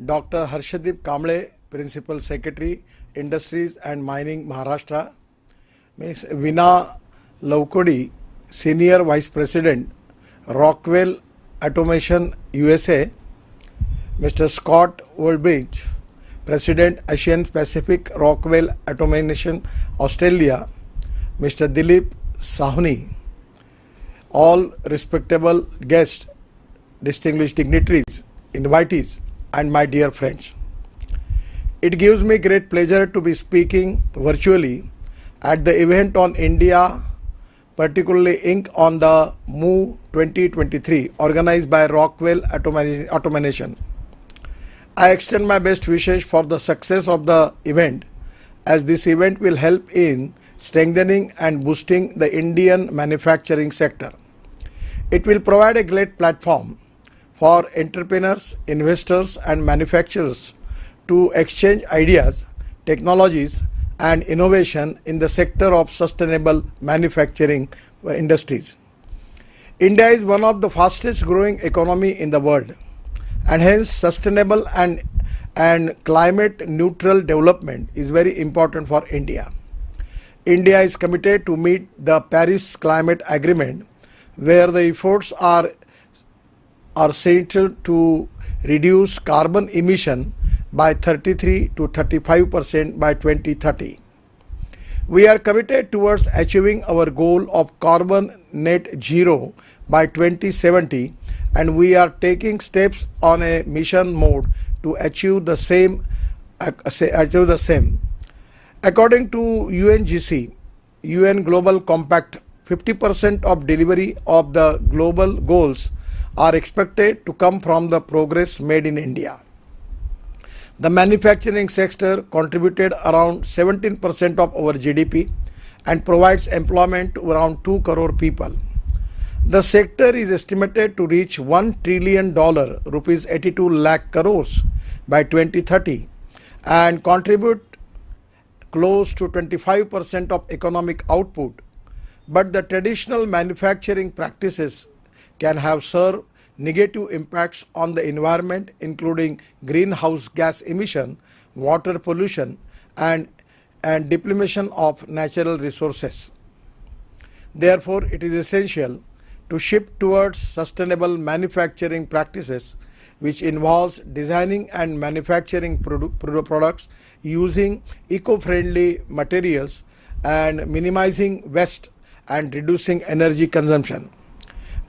Dr. Harshadip Kamble, Principal Secretary, Industries and Mining, Maharashtra. Ms. Veena Laukodi, Senior Vice President, Rockwell Automation, USA. Mr. Scott Woolbridge, President, Asian Pacific, Rockwell Automation, Australia. Mr. Dilip Sahni, all respectable guests, distinguished dignitaries, invitees, and my dear friends. It gives me great pleasure to be speaking virtually at the event on India, particularly Inc. on the MOVE 2023 organized by Rockwell Automation. I extend my best wishes for the success of the event, as this event will help in strengthening and boosting the Indian manufacturing sector. It will provide a great platform for entrepreneurs, investors and manufacturers to exchange ideas, technologies and innovation in the sector of sustainable manufacturing industries. India is one of the fastest growing economy in the world, and hence sustainable and climate neutral development is very important for India. India is committed to meet the Paris Climate Agreement, where the efforts are centered to reduce carbon emission by 33 to 35% by 2030. We are committed towards achieving our goal of carbon net zero by 2070, and we are taking steps on a mission mode to achieve the same. According to UNGC, UN Global Compact, 50% of delivery of the global goals are expected to come from the progress made in India. The manufacturing sector contributed around 17% of our GDP and provides employment to around 2 crore people. The sector is estimated to reach $1 trillion, rupees 82 lakh crores by 2030, and contribute close to 25% of economic output. But the traditional manufacturing practices can have served negative impacts on the environment, including greenhouse gas emission, water pollution, and depletion of natural resources. Therefore, it is essential to shift towards sustainable manufacturing practices, which involves designing and manufacturing products using eco-friendly materials and minimizing waste and reducing energy consumption.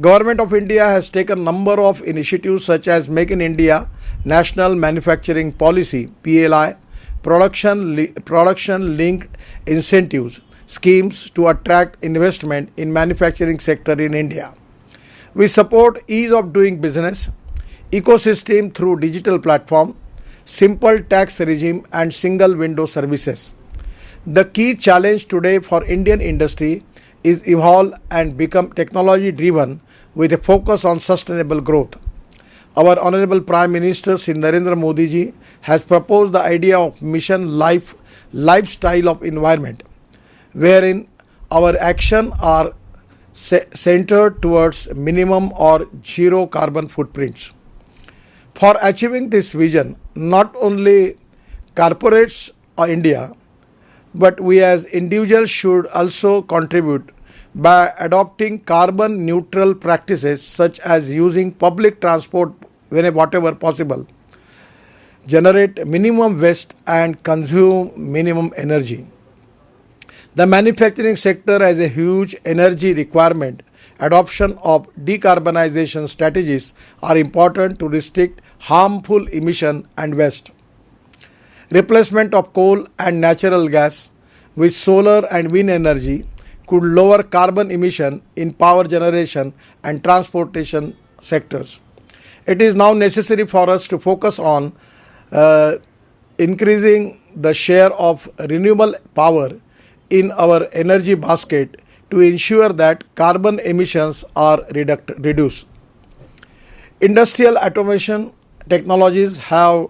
Government of India has taken a number of initiatives such as Make in India, National Manufacturing Policy (PLI), production linked incentives schemes to attract investment in manufacturing sector in India. We support ease of doing business, ecosystem through digital platform, simple tax regime and single window services. The key challenge today for Indian industry is evolve and become technology driven with a focus on sustainable growth. Our Honorable Prime Minister Sri Narendra Modi ji has proposed the idea of mission lifestyle of environment, wherein our action are centered towards minimum or zero carbon footprints. For achieving this vision, not only corporates of India, but we as individuals should also contribute by adopting carbon neutral practices such as using public transport whenever possible, generate minimum waste and consume minimum energy. The manufacturing sector has a huge energy requirement. Adoption of decarbonization strategies are important to restrict harmful emission and waste. Replacement of coal and natural gas with solar and wind energy could lower carbon emission in power generation and transportation sectors. It is now necessary for us to focus on increasing the share of renewable power in our energy basket to ensure that carbon emissions are reduced. Industrial automation technologies have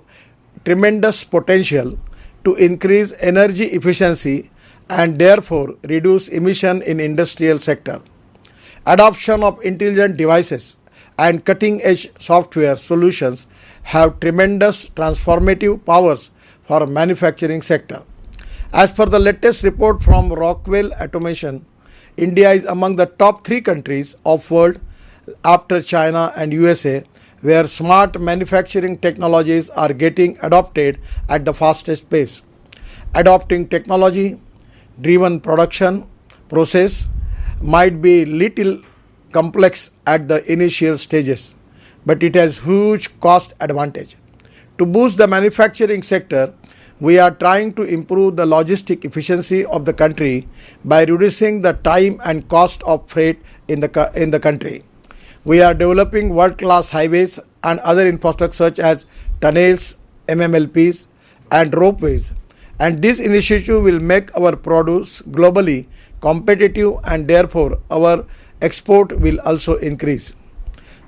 tremendous potential to increase energy efficiency and therefore reduce emission in industrial sector. Adoption of intelligent devices and cutting-edge software solutions have tremendous transformative powers for manufacturing sector. As per the latest report from Rockwell Automation, India is among the top 3 countries of world after China and USA where smart manufacturing technologies are getting adopted at the fastest pace. Adopting technology driven production process might be little complex at the initial stages, but it has huge cost advantage. To boost the manufacturing sector, we are trying to improve the logistic efficiency of the country by reducing the time and cost of freight in the country. We are developing world-class highways and other infrastructure such as tunnels, MMLPs and ropeways, and this initiative will make our produce globally competitive and therefore our export will also increase.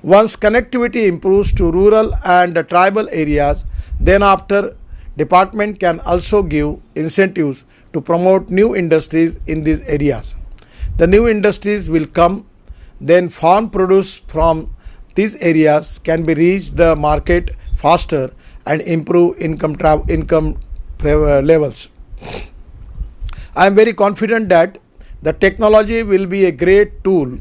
Once connectivity improves to rural and tribal areas, then after department can also give incentives to promote new industries in these areas. The new industries will come, then farm produce from these areas can be reached the market faster and improve income levels. I am very confident that the technology will be a great tool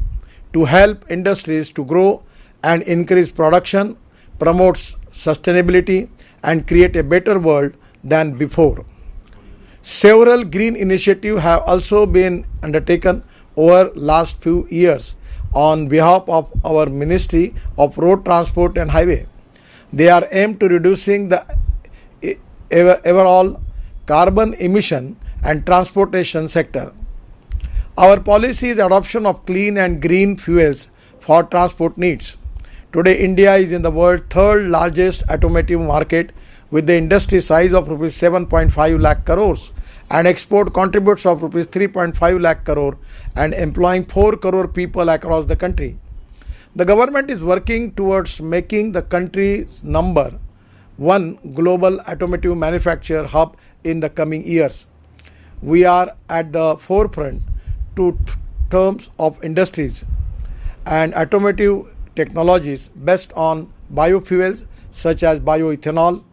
to help industries to grow and increase production, promotes sustainability and create a better world than before. Several green initiatives have also been undertaken over last few years on behalf of our Ministry of Road Transport and Highway. They are aimed to reducing the overall carbon emission and transportation sector. Our policy is adoption of clean and green fuels for transport needs. Today, India is in the world's 3rd largest automotive market with the industry size of rupees 7.5 lakh crores and export contributes of rupees 3.5 lakh crore and employing 4 crore people across the country. The government is working towards making the country's number 1 global automotive manufacturer hub in the coming years. We are at the forefront to terms of industries and automotive technologies based on biofuels such as bioethanol,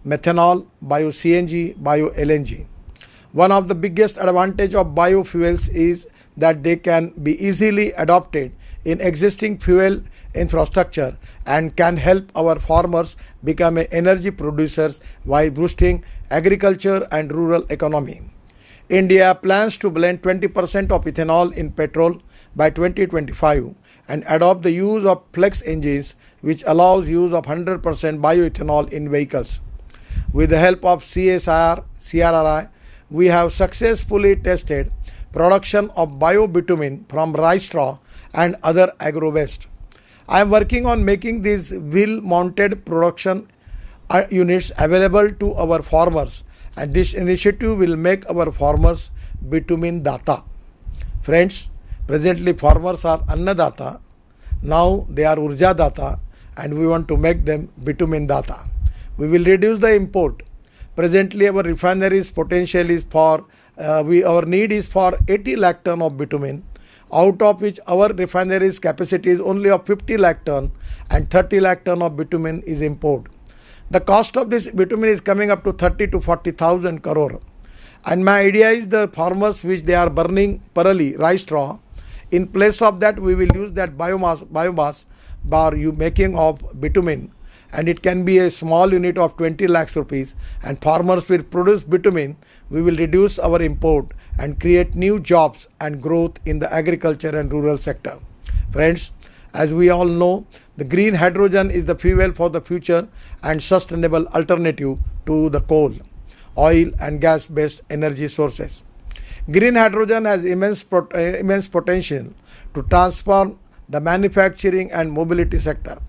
methanol, bio-CNG, bio-LNG. One of the biggest advantage of biofuels is that they can be easily adopted in existing fuel infrastructure and can help our farmers become energy producers while boosting agriculture and rural economy. India plans to blend 20% of ethanol in petrol by 2025 and adopt the use of flex engines which allows use of 100% bioethanol in vehicles. With the help of CRRI, we have successfully tested production of biobitumen from rice straw and other agro waste. I am working on making these wheel-mounted production units available to our farmers, and this initiative will make our farmers bitumen data. Friends, presently farmers are annadata, now they are urja data, and we want to make them bitumen data. We will reduce the import. Presently our refineries potential is for our need is for 80 lakh ton of bitumen, out of which our refineries capacity is only of 50 lakh ton and 30 lakh ton of bitumen is import. The cost of this bitumen is coming up to 30 to 40,000 crore. And my idea is the farmers which they are burning parali, rice straw, in place of that we will use that biomass bar you making of bitumen, and it can be a small unit of 20 lakhs rupees, and farmers will produce bitumen. We will reduce our import and create new jobs and growth in the agriculture and rural sector. Friends, as we all know, the green hydrogen is the fuel for the future and sustainable alternative to the coal, oil and gas based energy sources. Green hydrogen has immense potential to transform the manufacturing and mobility sector.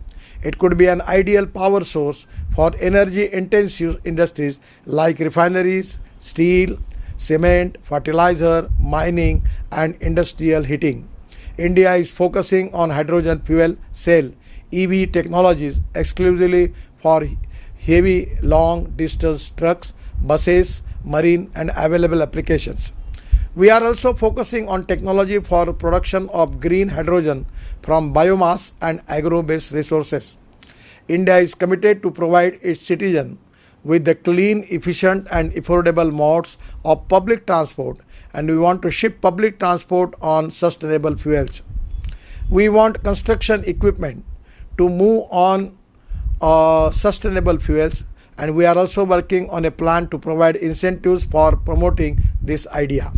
It could be an ideal power source for energy intensive industries like refineries, steel, cement, fertilizer, mining and industrial heating. India is focusing on hydrogen fuel cell EV technologies exclusively for heavy long distance trucks, buses, marine and available applications. We are also focusing on technology for production of green hydrogen from biomass and agro-based resources. India is committed to provide its citizens with the clean, efficient and affordable modes of public transport, and we want to shift public transport on sustainable fuels. We want construction equipment to move on sustainable fuels, and we are also working on a plan to provide incentives for promoting this idea.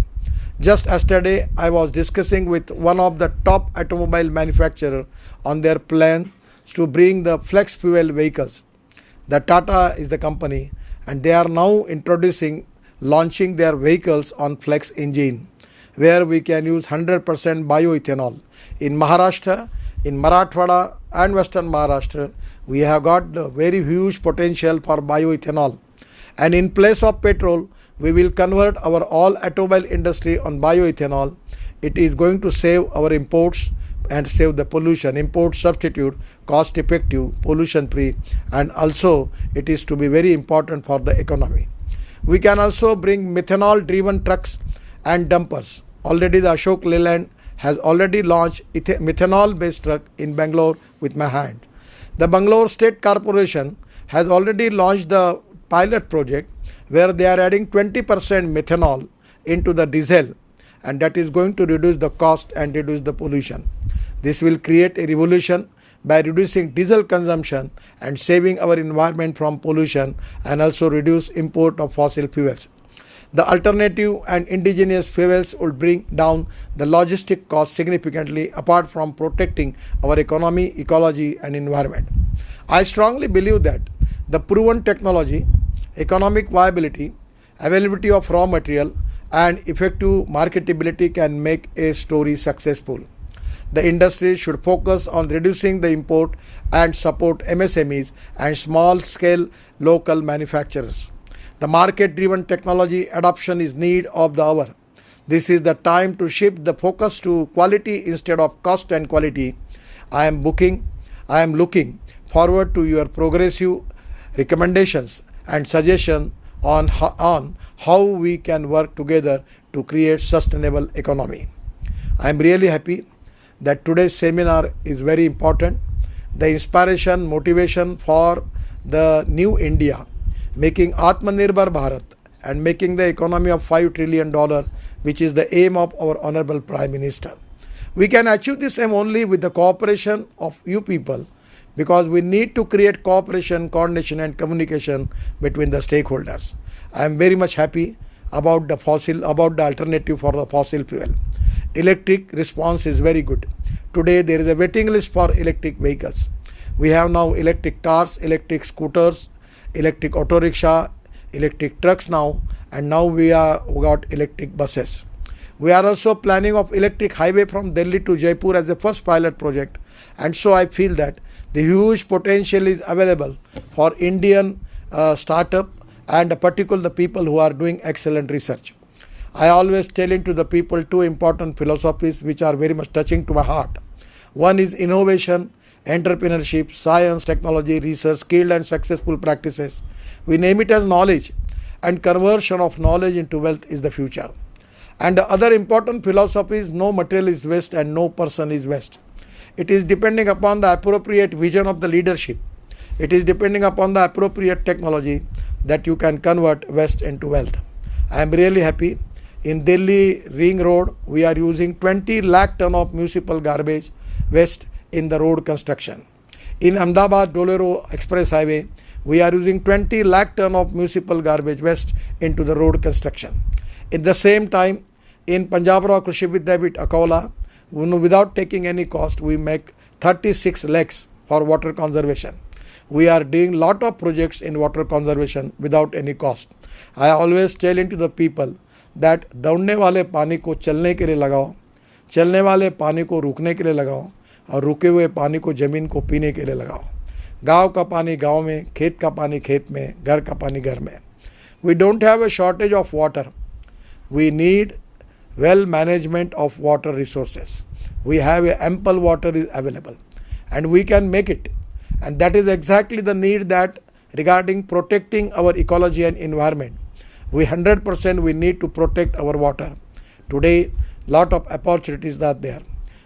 Just yesterday, I was discussing with one of the top automobile manufacturers on their plan to bring the flex fuel vehicles. The Tata is the company, and they are now launching their vehicles on flex engine, where we can use 100% bioethanol. In Maharashtra, in Marathwada and Western Maharashtra, we have got the very huge potential for bioethanol. And in place of petrol, we will convert our all automobile industry on bioethanol. It is going to save our imports and save the pollution. Import substitute, cost effective, pollution free, and also it is to be very important for the economy. We can also bring methanol driven trucks and dumpers. Already the Ashok Leyland has already launched methanol based truck in Bangalore with my hand. The Bangalore State Corporation has already launched the pilot project where they are adding 20% methanol into the diesel, and that is going to reduce the cost and reduce the pollution. This will create a revolution by reducing diesel consumption and saving our environment from pollution, and also reduce import of fossil fuels. The alternative and indigenous fuels will bring down the logistic cost significantly, apart from protecting our economy, ecology and environment. I strongly believe that the proven technology, economic viability, availability of raw material and effective marketability can make a story successful. The industry should focus on reducing the import and support MSMEs and small-scale local manufacturers. The market-driven technology adoption is need of the hour. This is the time to shift the focus to quality instead of cost and quality. I am looking forward to your progressive recommendations and suggestions on how we can work together to create sustainable economy. I am really happy that today's seminar is very important. The inspiration, motivation for the new India, making Atmanirbhar Bharat and making the economy of $5 trillion, which is the aim of our Honorable Prime Minister. We can achieve this aim only with the cooperation of you people, because we need to create cooperation, coordination and communication between the stakeholders. I am very much happy about the alternative for the fossil fuel. Electric response is very good. Today there is a waiting list for electric vehicles. We have now electric cars, electric scooters, electric auto rickshaw, electric trucks now, and now we got electric buses. We are also planning of electric highway from Delhi to Jaipur as the first pilot project, and so I feel that the huge potential is available for Indian startup and particularly the people who are doing excellent research. I always tell into the people two important philosophies which are very much touching to my heart. One is innovation, entrepreneurship, science, technology, research, skilled and successful practices. We name it as knowledge, and conversion of knowledge into wealth is the future. And the other important philosophy is no material is waste and no person is waste. It is depending upon the appropriate vision of the leadership. It is depending upon the appropriate technology that you can convert waste into wealth. I am really happy. In Delhi Ring Road, we are using 20 lakh ton of municipal garbage waste in the road construction. In Ahmedabad Dolero Express Highway, we are using 20 lakh ton of municipal garbage waste into the road construction. At the same time, in Punjabrao Krishi Vidyapit Akola, without taking any cost, we make 36 lakhs for water conservation. We are doing lot of projects in water conservation without any cost. I always tell into the people that दौड़ने वाले पानी को चलने के लिए लगाओ, चलने वाले पानी को रुकने के लिए लगाओ, और रुके हुए पानी को ज़मीन को पीने के लिए लगाओ. गांव का पानी गांव में, खेत का पानी खेत में, घर का पानी घर में. We don't have a shortage of water. We need well management of water resources. We have a ample water is available, and we can make it. And that is exactly the need that regarding protecting our ecology and environment. We 100% we need to protect our water. Today, lot of opportunities are there.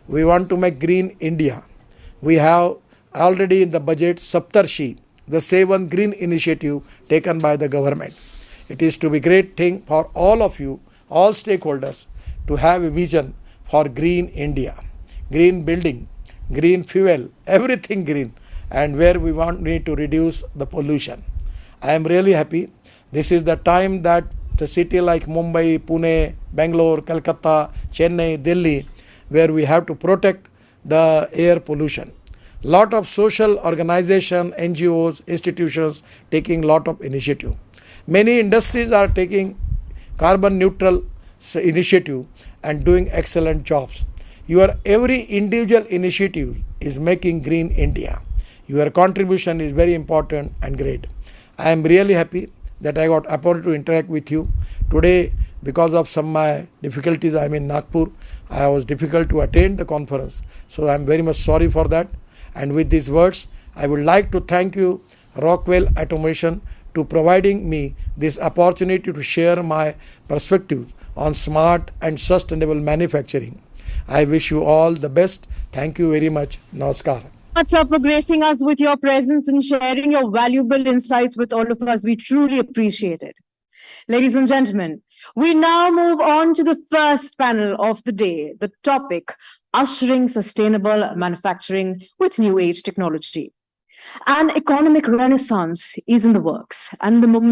We want to make green India. We have already in the budget Saptarshi, the 7 green initiative taken by the government. It is to be great thing for all of you, all stakeholders, to have a vision for green India, green building, green fuel, everything green, and where we need to reduce the pollution. I am really happy. This is the time that the city like Mumbai, Pune, Bangalore, Calcutta, Chennai, Delhi, where we have to protect the air pollution. Lot of social organization, NGOs, institutions taking lot of initiative. Many industries are taking carbon neutral initiative and doing excellent jobs. Your every individual initiative is making green India. Your contribution is very important and great. I am really happy that I got opportunity to interact with you today. Because of some my difficulties, I am in Nagpur. I was difficult to attend the conference, so I am very much sorry for that. And with these words, I would like to thank you, Rockwell Automation, to providing me this opportunity to share my perspective on smart and sustainable manufacturing. I wish you all the best. Thank you very much. Namaskar. Sir, for gracing us with your presence and sharing your valuable insights with all of us. We truly appreciate it. Ladies and gentlemen, we now move on to the first panel of the day, the topic, ushering sustainable manufacturing with new age technology. An economic renaissance is in the works, and the momentum